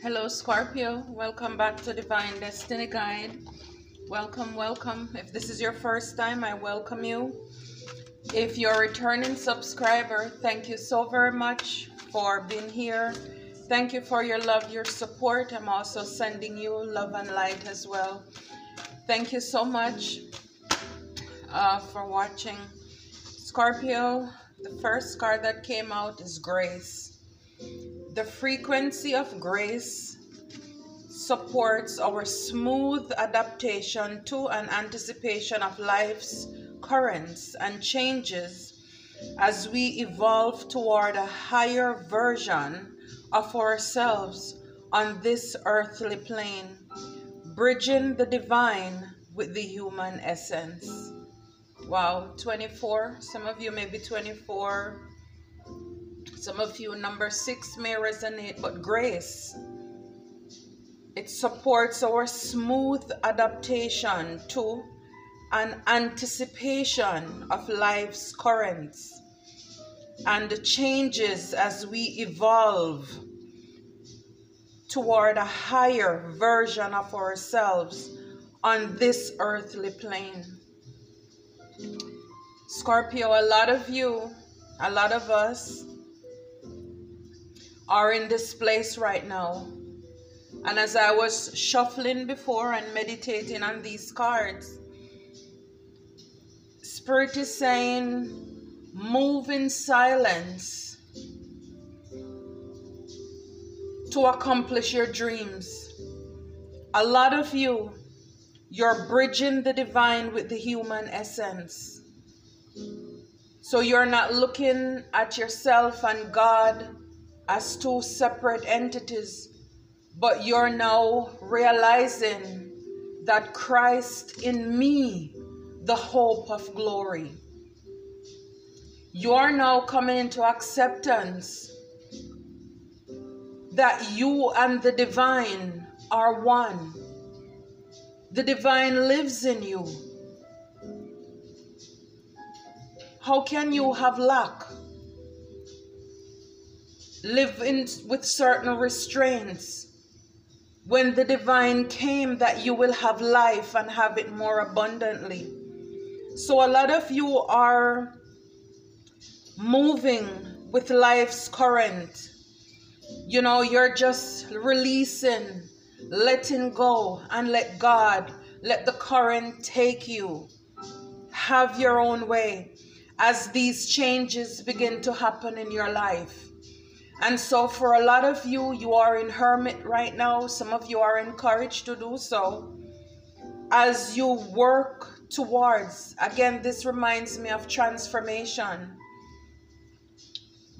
Hello, Scorpio. Welcome back to Divine Destiny Guide. Welcome, welcome. If this is your first time, I welcome you. If you're a returning subscriber, thank you so very much for being here. Thank you for your love, your support. I'm also sending you love and light as well. Thank you so much for watching. Scorpio, the first card that came out is Grace. The frequency of grace supports our smooth adaptation to and anticipation of life's currents and changes as we evolve toward a higher version of ourselves on this earthly plane, bridging the divine with the human essence. Wow, 24. Some of you may be 24. Some of you, number 6 may resonate, but grace, it supports our smooth adaptation to an anticipation of life's currents and the changes as we evolve toward a higher version of ourselves on this earthly plane. Scorpio, a lot of you, a lot of us are in this place right now. And as I was shuffling before and meditating on these cards, Spirit is saying, move in silence to accomplish your dreams. A lot of you, you're bridging the divine with the human essence. So you're not looking at yourself and God as two separate entities, but you're now realizing that Christ in me, the hope of glory. You're now coming into acceptance that you and the divine are one. The divine lives in you. How can you have lack? Live with certain restraints when the divine came that you will have life and have it more abundantly. So a lot of you are moving with life's current. You know, you're just releasing, letting go, and let God, let the current take you. Have your own way as these changes begin to happen in your life. And so for a lot of you, you are in hermit right now. Some of you are encouraged to do so as you work towards, again, this reminds me of transformation.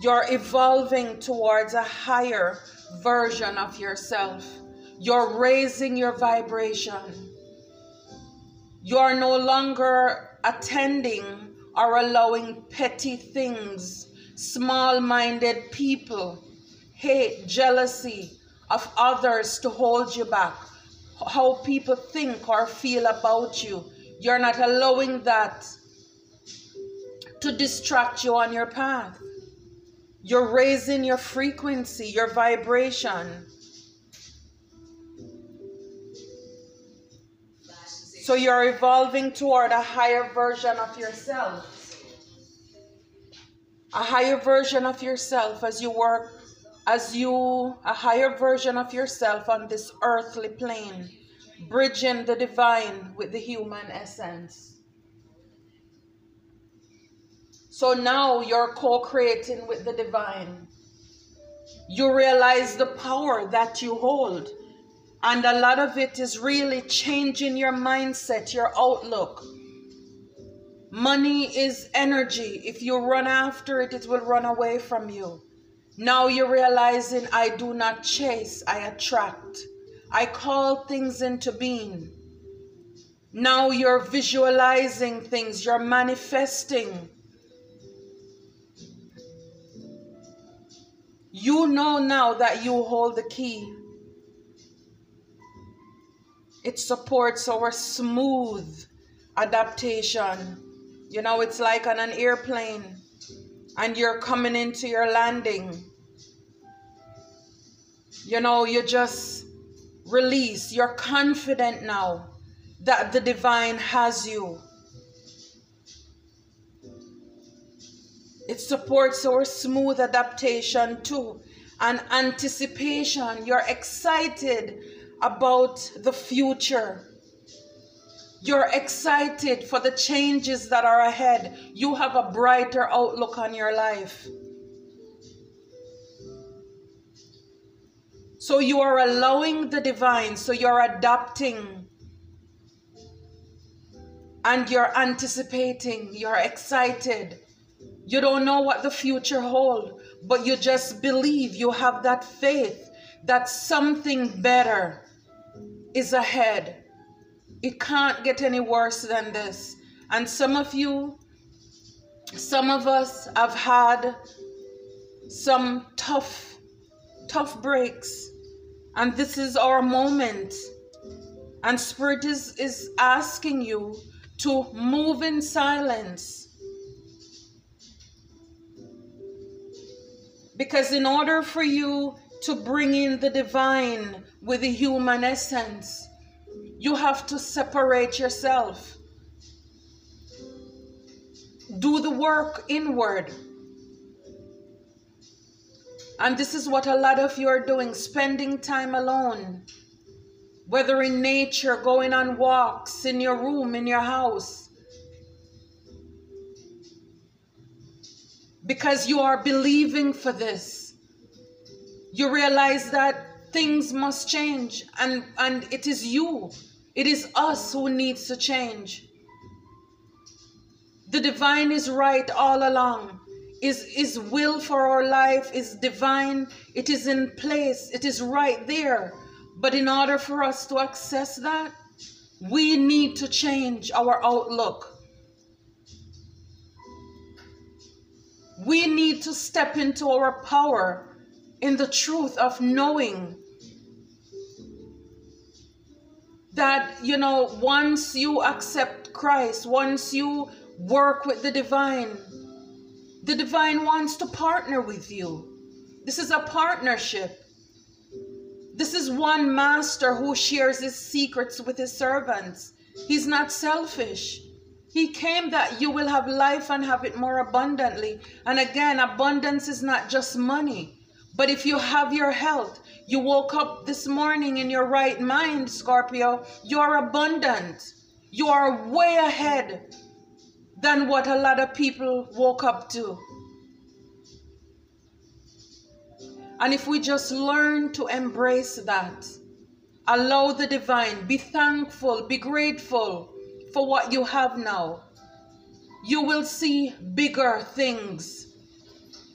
You're evolving towards a higher version of yourself. You're raising your vibration. You're no longer attending or allowing petty things, small-minded people, hate, jealousy of others to hold you back, how people think or feel about you. You're not allowing that to distract you on your path. You're raising your frequency, your vibration. So you're evolving toward a higher version of yourself. A higher version of yourself as you work, a higher version of yourself on this earthly plane, bridging the divine with the human essence. So now you're co-creating with the divine. You realize the power that you hold, and a lot of it is really changing your mindset, your outlook. Money is energy. If you run after it, it will run away from you. Now you're realizing, I do not chase, I attract. I call things into being. Now you're visualizing things, you're manifesting. You know now that you hold the key. It supports our smooth adaptation. You know, it's like on an airplane and you're coming into your landing. You know, you just release. You're confident now that the divine has you. It supports our smooth adaptation too, and anticipation. You're excited about the future. You're excited for the changes that are ahead. You have a brighter outlook on your life. So you are allowing the divine, so you're adapting and you're anticipating, you're excited. You don't know what the future holds, but you just believe, you have that faith that something better is ahead. It can't get any worse than this. And some of us have had some tough breaks. And this is our moment. And Spirit is asking you to move in silence. Because in order for you to bring in the divine with the human essence, you have to separate yourself. Do the work inward. And this is what a lot of you are doing, spending time alone. Whether in nature, going on walks, in your room, in your house. Because you are believing for this. You realize that things must change, and it is you. It is us who needs to change. The divine is right all along. His will for our life is divine. It is in place. It is right there. But in order for us to access that, we need to change our outlook. We need to step into our power in the truth of knowing that, you know, once you accept Christ, once you work with the divine wants to partner with you. This is a partnership. This is one master who shares his secrets with his servants. He's not selfish. He came that you will have life and have it more abundantly. And again, abundance is not just money. But if you have your health, you woke up this morning in your right mind, Scorpio, you are abundant. You are way ahead than what a lot of people woke up to. And if we just learn to embrace that, allow the divine, be thankful, be grateful for what you have now, you will see bigger things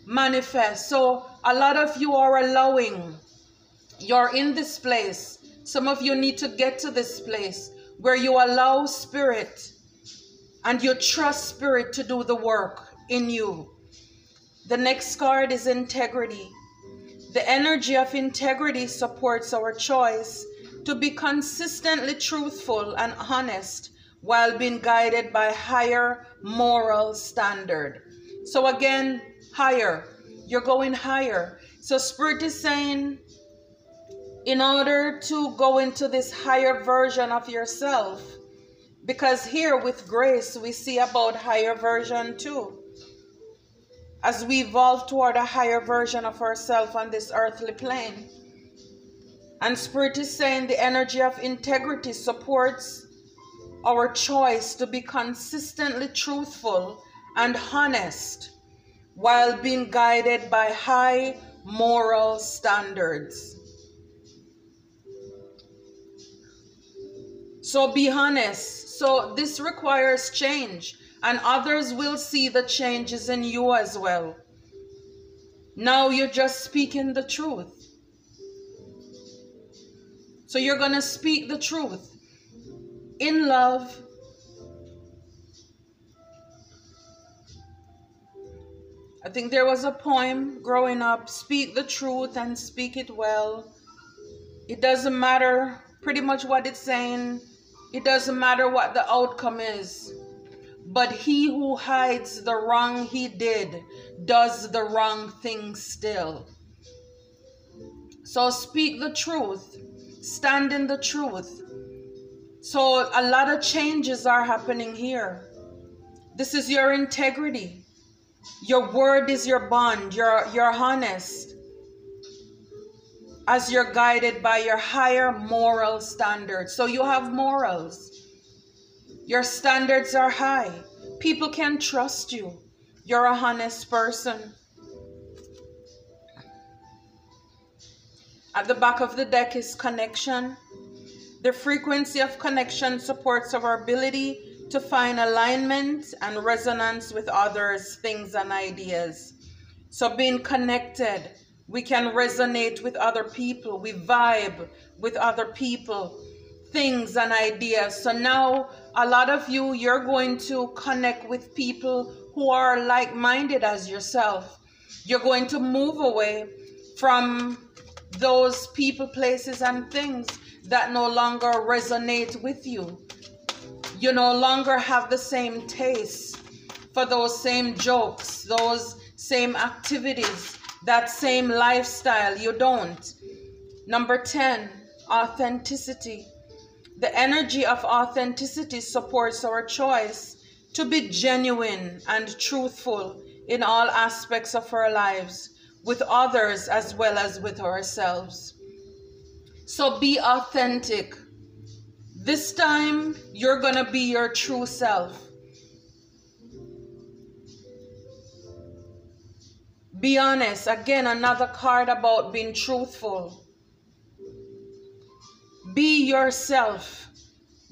manifest. So a lot of you are allowing, you're in this place. Some of you need to get to this place where you allow Spirit and you trust Spirit to do the work in you. The next card is integrity. The energy of integrity supports our choice to be consistently truthful and honest while being guided by higher moral standard. So again, higher. You're going higher. So Spirit is saying, in order to go into this higher version of yourself, because here with grace, we see about higher version too. As we evolve toward a higher version of ourselves on this earthly plane. And Spirit is saying the energy of integrity supports our choice to be consistently truthful and honest while being guided by high moral standards. So be honest. So this requires change. And others will see the changes in you as well. Now you're just speaking the truth. So you're going to speak the truth in love. I think there was a poem growing up, speak the truth and speak it well. It doesn't matter pretty much what it's saying. It doesn't matter what the outcome is. But he who hides the wrong he did does the wrong thing still. So speak the truth. Stand in the truth. So a lot of changes are happening here. This is your integrity. Your word is your bond. You're honest. As you're guided by your higher moral standards. So you have morals. Your standards are high. People can trust you. You're a honest person. At the back of the deck is connection. The frequency of connection supports our ability to find alignment and resonance with others, things, and ideas. So being connected, we can resonate with other people. We vibe with other people, things, and ideas. So now a lot of you, you're going to connect with people who are like-minded as yourself. You're going to move away from those people, places, and things that no longer resonate with you. You no longer have the same taste for those same jokes, those same activities, that same lifestyle. You don't. Number 10, authenticity. The energy of authenticity supports our choice to be genuine and truthful in all aspects of our lives, with others as well as with ourselves. So be authentic. This time, you're going to be your true self. Be honest. Again, another card about being truthful. Be yourself.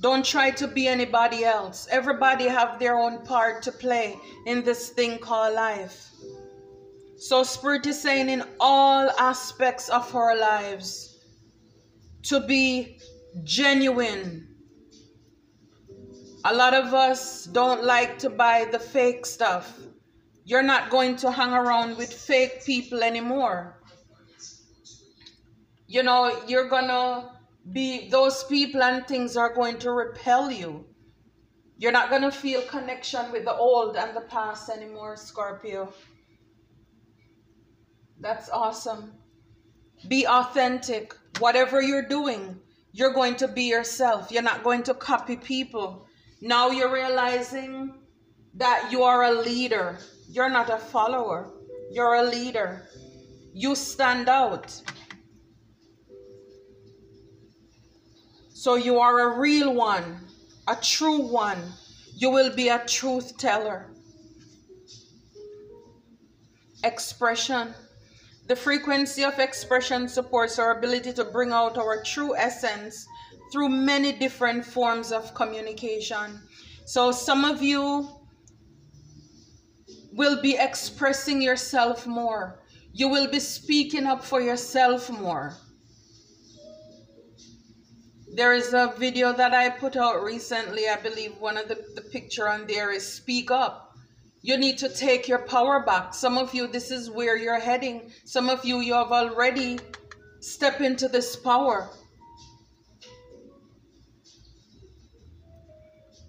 Don't try to be anybody else. Everybody have their own part to play in this thing called life. So Spirit is saying in all aspects of our lives to be genuine. A lot of us don't like to buy the fake stuff. You're not going to hang around with fake people anymore. You know, you're gonna be, those people and things are going to repel you. You're not gonna feel connection with the old and the past anymore, Scorpio. That's awesome. Be authentic. Whatever you're doing, you're going to be yourself. You're not going to copy people. Now you're realizing that you are a leader. You're not a follower. You're a leader. You stand out. So you are a real one, a true one. You will be a truth teller. Expression. The frequency of expression supports our ability to bring out our true essence through many different forms of communication. So some of you will be expressing yourself more. You will be speaking up for yourself more. There is a video that I put out recently. I believe one of the picture on there is speak up. You need to take your power back. Some of you, this is where you're heading. Some of you, you have already stepped into this power.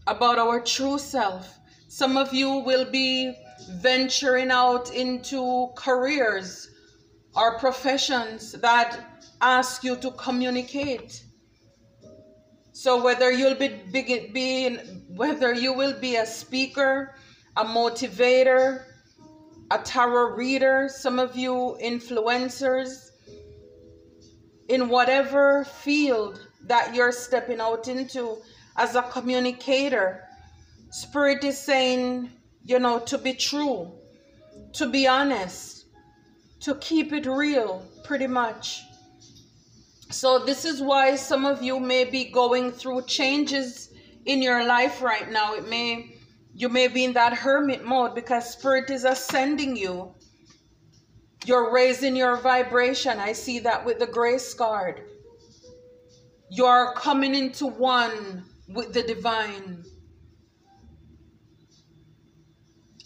About our true self. Some of you will be venturing out into careers or professions that ask you to communicate. So whether you'll whether you will be a speaker, a motivator, a tarot reader, some of you influencers, in whatever field that you're stepping out into as a communicator, Spirit is saying, you know, to be true, to be honest, to keep it real, pretty much. So this is why some of you may be going through changes in your life right now. You may be in that hermit mode because Spirit is ascending you. You're raising your vibration. I see that with the grace card. You're coming into one with the divine.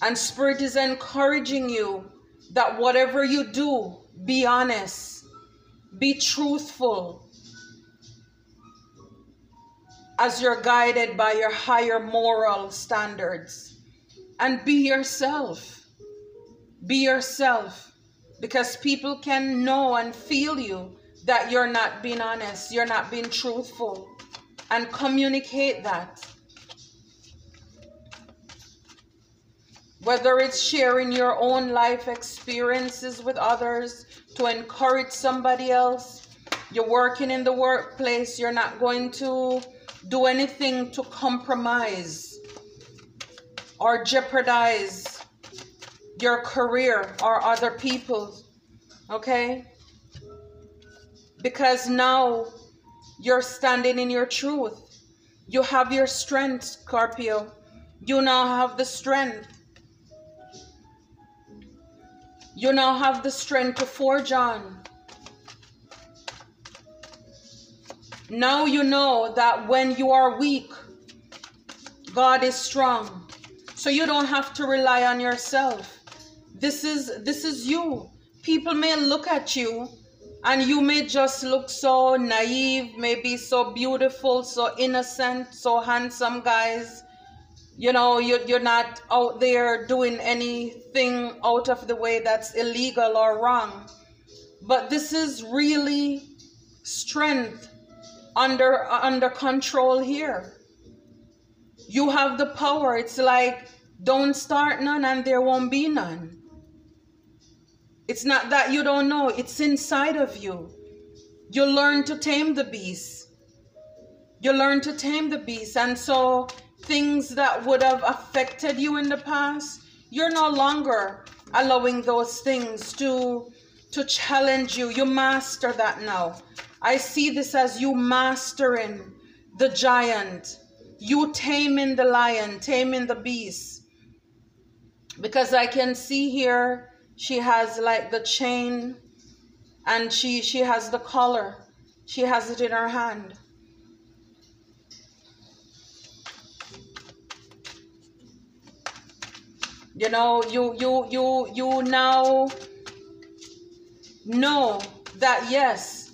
And Spirit is encouraging you that whatever you do, be honest, be truthful, as you're guided by your higher moral standards. And be yourself. Be yourself. Because people can know and feel you that you're not being honest, you're not being truthful, and communicate that. Whether it's sharing your own life experiences with others to encourage somebody else, you're working in the workplace, you're not going to do anything to compromise or jeopardize your career or other people's, okay? Because now you're standing in your truth. You have your strength, Scorpio. You now have the strength. You now have the strength to forge on. Now you know that when you are weak, God is strong. So you don't have to rely on yourself. This is you. People may look at you and you may just look so naive, maybe so beautiful, so innocent, so handsome, guys. You know, you're not out there doing anything out of the way that's illegal or wrong. But this is really strength under control here. You have the power. It's like, don't start none and there won't be none. It's not that you don't know. It's inside of you. You learn to tame the beast. You learn to tame the beast. And so things that would have affected you in the past, you're no longer allowing those things to challenge you. You master that now. I see this as you mastering the giant. You taming the lion, taming the beast. Because I can see here, she has like the chain and she has the collar. She has it in her hand. You know, you now know that yes,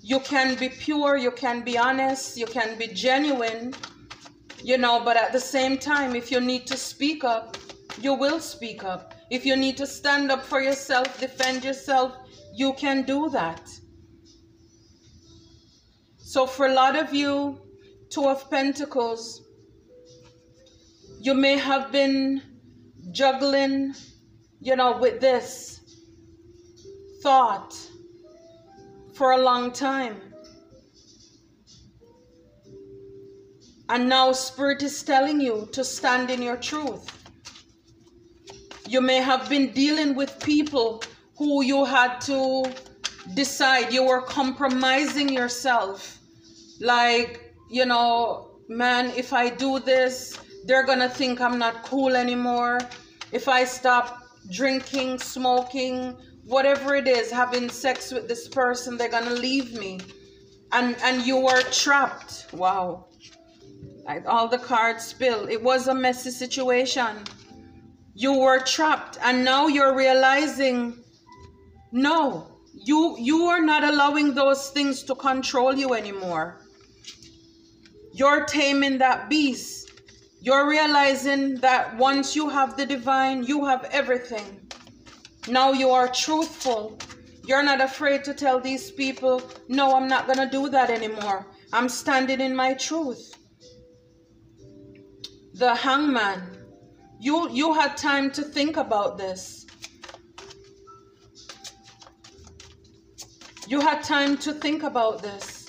you can be pure, you can be honest, you can be genuine, you know, but at the same time, if you need to speak up, you will speak up. If you need to stand up for yourself, defend yourself, you can do that. So for a lot of you, Two of Pentacles, you may have been juggling, you know, with this thought for a long time. And now Spirit is telling you to stand in your truth. You may have been dealing with people who you had to decide, you were compromising yourself. Like, you know, man, if I do this, they're gonna think I'm not cool anymore. If I stop drinking, smoking, whatever it is, having sex with this person, they're gonna leave me. And you were trapped. Wow. Like all the cards spill. It was a messy situation. You were trapped, and now you're realizing, no, you are not allowing those things to control you anymore. You're taming that beast. You're realizing that once you have the divine, you have everything. Now you are truthful. You're not afraid to tell these people, no, I'm not going to do that anymore. I'm standing in my truth. The Hangman. You had time to think about this. You had time to think about this,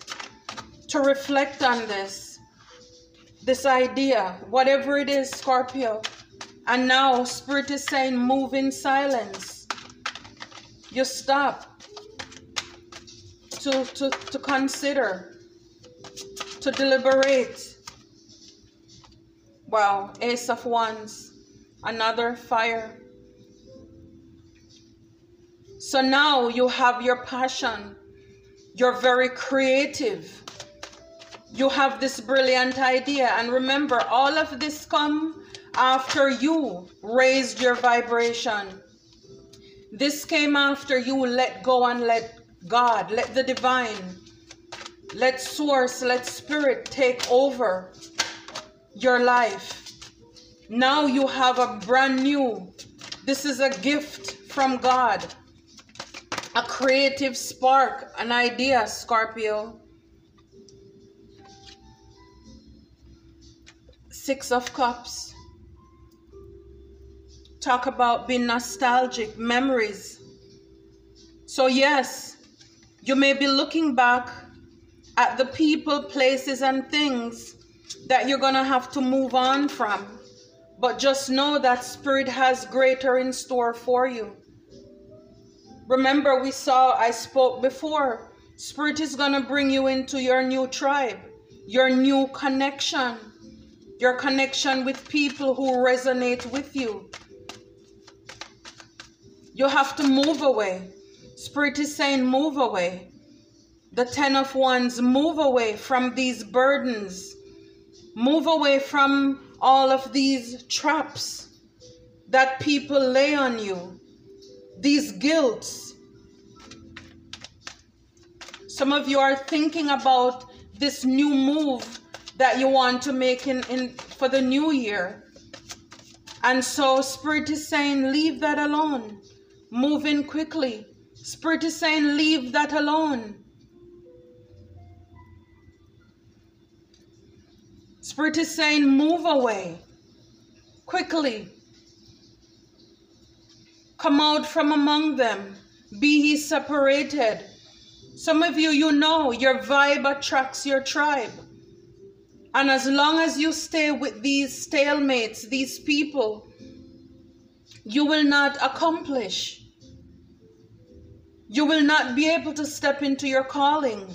to reflect on this idea, whatever it is, Scorpio. And now Spirit is saying, move in silence. You stop to consider, to deliberate. Wow, Ace of Wands. Another fire. So now you have your passion. You're very creative. You have this brilliant idea. And remember, all of this come after you raised your vibration. This came after you let go and let God, let the divine, let Source, let Spirit take over your life. Now you have a brand new, this is a gift from God. a creative spark, an idea, Scorpio. 6 of Cups. Talk about being nostalgic, memories. So yes, you may be looking back at the people, places, and things that you're going to have to move on from. But just know that Spirit has greater in store for you. Remember, I spoke before, Spirit is going to bring you into your new tribe, your new connection, your connection with people who resonate with you. You have to move away. Spirit is saying move away. The 10 of Wands, move away from these burdens. Move away from all of these traps that people lay on you. These guilts. Some of you are thinking about this new move that you want to make for the new year. And so Spirit is saying, leave that alone. Move in quickly. Spirit is saying, leave that alone. Spirit is saying, move away quickly. Come out from among them. Be ye separated. Some of you, you know, your vibe attracts your tribe. And as long as you stay with these stalemates, these people, you will not accomplish. You will not be able to step into your calling.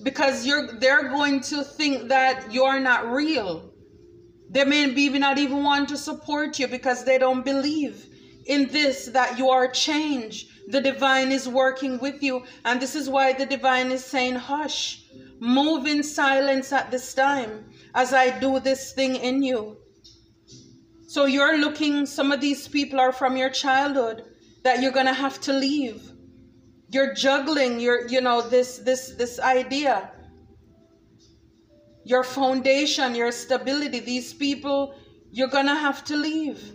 Because they're going to think that you're not real. They may be not even want to support you because they don't believe in this, that you are changed. The divine is working with you. And this is why the divine is saying, hush, move in silence at this time as I do this thing in you. So you're looking, some of these people are from your childhood that you're going to have to leave. You're juggling this idea. Your foundation, your stability, these people, you're going to have to leave.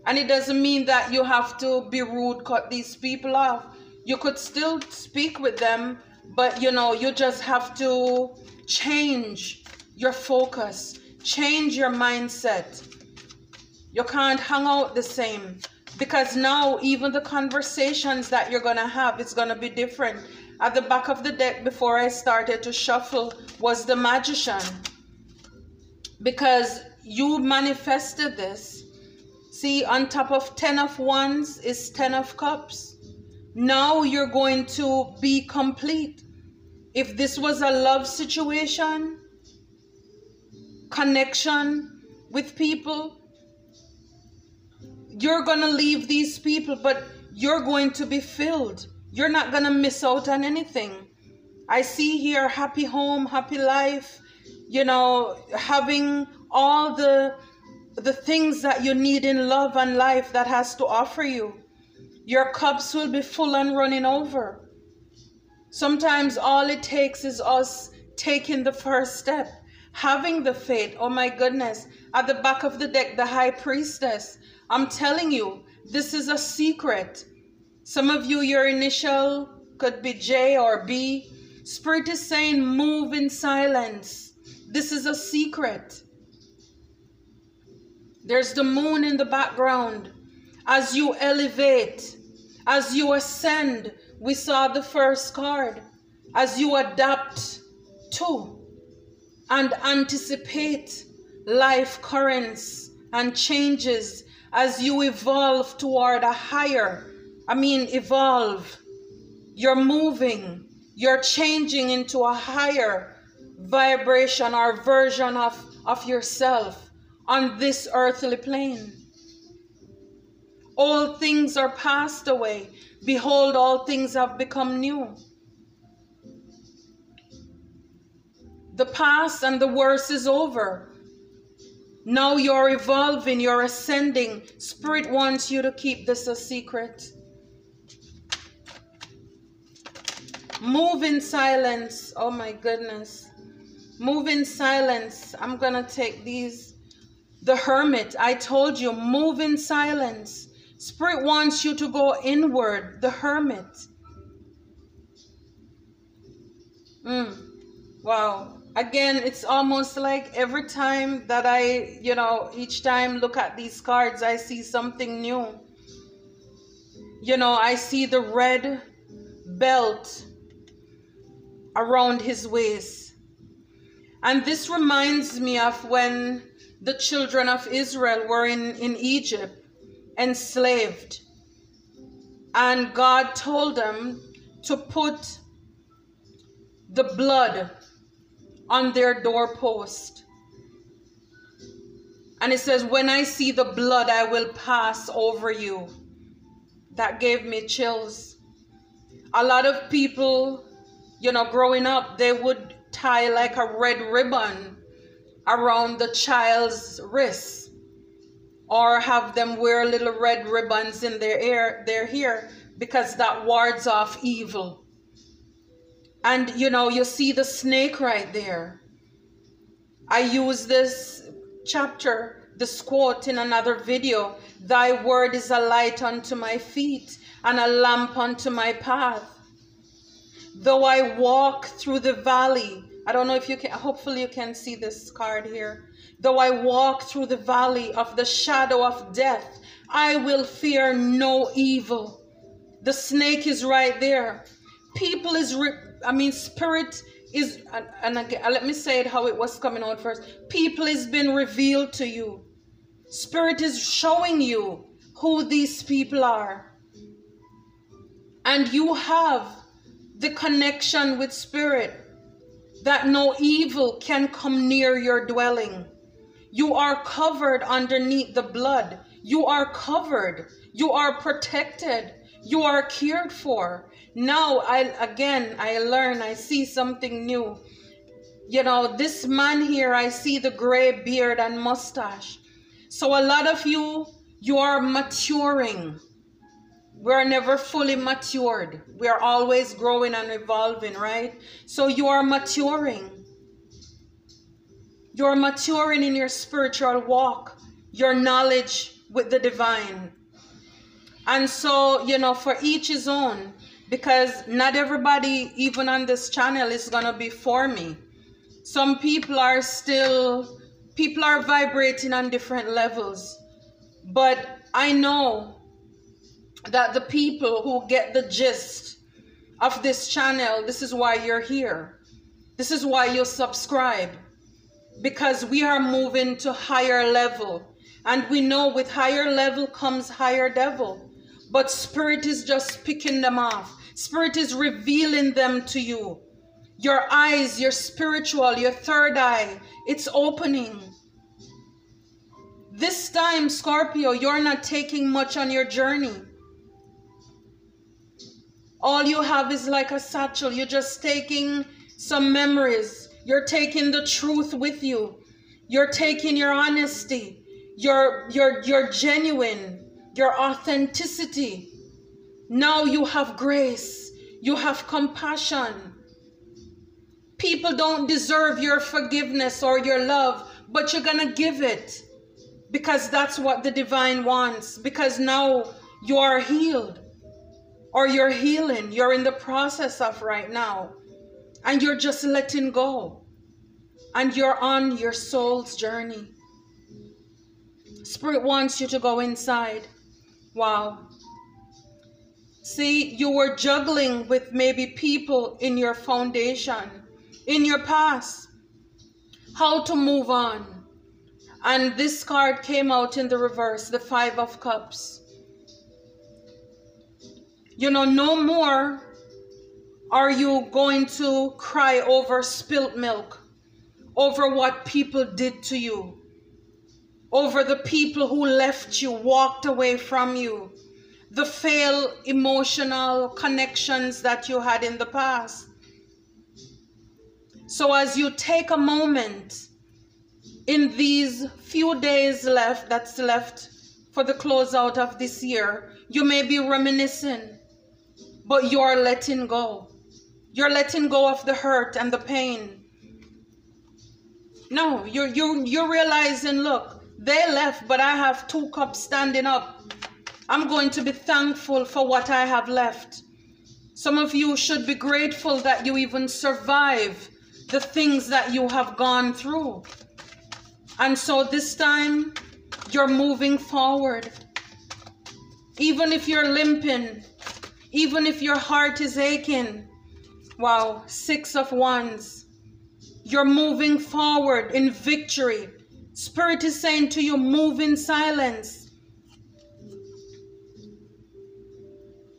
And it doesn't mean that you have to be rude, cut these people off. You could still speak with them, but you just have to change your focus, change your mindset. You can't hang out the same. Because now even the conversations that you're going to have, it's going to be different. At the back of the deck before I started to shuffle was the Magician. Because you manifested this. See, on top of 10 of Wands is 10 of Cups. Now you're going to be complete. If this was a love situation, connection with people, you're going to leave these people, but you're going to be filled. You're not going to miss out on anything. I see here happy home, happy life, having all the things that you need in love and life that has to offer you. Your cups will be full and running over. Sometimes all it takes is us taking the first step, having the faith. Oh my goodness. At the back of the deck, the High Priestess. I'm telling you, this is a secret. Some of you, your initial could be J or B. Spirit is saying, move in silence. This is a secret. There's the moon in the background. As you elevate, as you ascend, we saw the first card. As you adapt to and anticipate life currents and changes, as you evolve toward a higher, evolve. You're moving, you're changing into a higher vibration or version of yourself on this earthly plane. All things are passed away. Behold, all things have become new. The past and the worst is over. Now you're evolving, you're ascending. Spirit wants you to keep this a secret. Move in silence. Oh my goodness. Move in silence. I'm going to take these. The Hermit. I told you, move in silence. Spirit wants you to go inward, the hermit. Wow. Again, it's almost like every time that I, each time look at these cards, I see something new. I see the red belt around his waist. And this reminds me of when the children of Israel were in Egypt, enslaved. And God told them to put the blood on their doorpost. And it says, when I see the blood, I will pass over you. That gave me chills. A lot of people, growing up, they would tie like a red ribbon around the child's wrist, or have them wear little red ribbons in their hair, because that wards off evil. And you see the snake right there. I use this chapter, this quote, in another video. Thy word is a light unto my feet and a lamp unto my path. Though I walk through the valley, I don't know if you can, hopefully you can see this card here. Though I walk through the valley of the shadow of death, I will fear no evil. The snake is right there. People is, spirit is, and again, let me say it how it was coming out first. People is been revealed to you. Spirit is showing you who these people are. And you have the connection with spirit, that no evil can come near your dwelling. You are covered underneath the blood. You are covered. You are protected. You are cared for. Now, I see something new. This man here, I see the gray beard and mustache. So a lot of you are maturing. We're never fully matured. We're always growing and evolving, right? So you are maturing. You're maturing in your spiritual walk, your knowledge with the divine. And so, for each his own, because not everybody, even on this channel, is going to be for me. Some people are vibrating on different levels. But I know that the people who get the gist of this channel, this is why you're here. This is why you subscribe. Because we are moving to higher level. And we know with higher level comes higher devil. But spirit is just picking them off. Spirit is revealing them to you. Your eyes, your spiritual, your third eye, it's opening. This time, Scorpio, you're not taking much on your journey. All you have is like a satchel. You're just taking some memories. You're taking the truth with you. You're taking your honesty, your genuine, your authenticity. Now you have grace. You have compassion. People don't deserve your forgiveness or your love, but you're going to give it because that's what the divine wants. Because now you are healed, or you're healing. You're in the process of right now, and you're just letting go, and you're on your soul's journey. Spirit wants you to go inside. Wow. See, you were juggling with maybe people in your foundation, in your past, how to move on. And this card came out in the reverse, the Five of Cups. No more are you going to cry over spilt milk, over what people did to you, over the people who left you, walked away from you, the failed emotional connections that you had in the past. So as you take a moment in these few days that's left for the closeout of this year, you may be reminiscing, but you're letting go. You're letting go of the hurt and the pain. No, you're realizing, look, they left, but I have two cups standing up. I'm going to be thankful for what I have left. Some of you should be grateful that you even survive the things that you have gone through. And so this time, you're moving forward. Even if you're limping, even if your heart is aching. Wow, 6 of Wands. You're moving forward in victory. Spirit is saying to you, move in silence.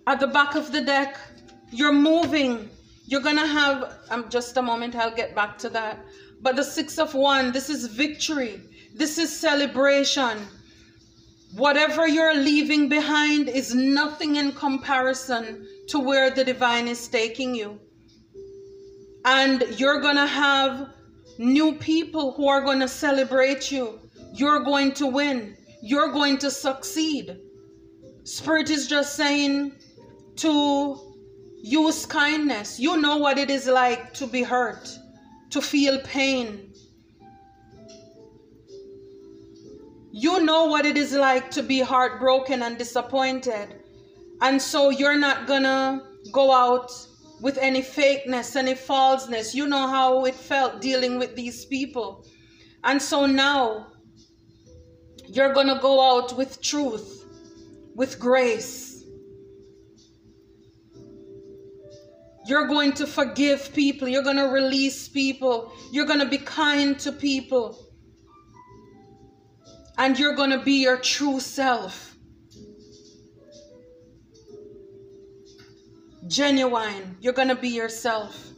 At the back of the deck, you're moving. You're going to have, just a moment, I'll get back to that. But the 6 of Wands, this is victory. This is celebration. Whatever you're leaving behind is nothing in comparison to where the divine is taking you. And you're going to have new people who are going to celebrate you. You're going to win. You're going to succeed. Spirit is just saying to use kindness. You know what it is like to be hurt, to feel pain. You know what it is like to be heartbroken and disappointed. And so you're not gonna go out with any fakeness, any falseness. You know how it felt dealing with these people. And so now you're gonna go out with truth, with grace. You're going to forgive people. You're gonna release people. You're gonna be kind to people. And you're going to be your true self. Genuine. You're going to be yourself.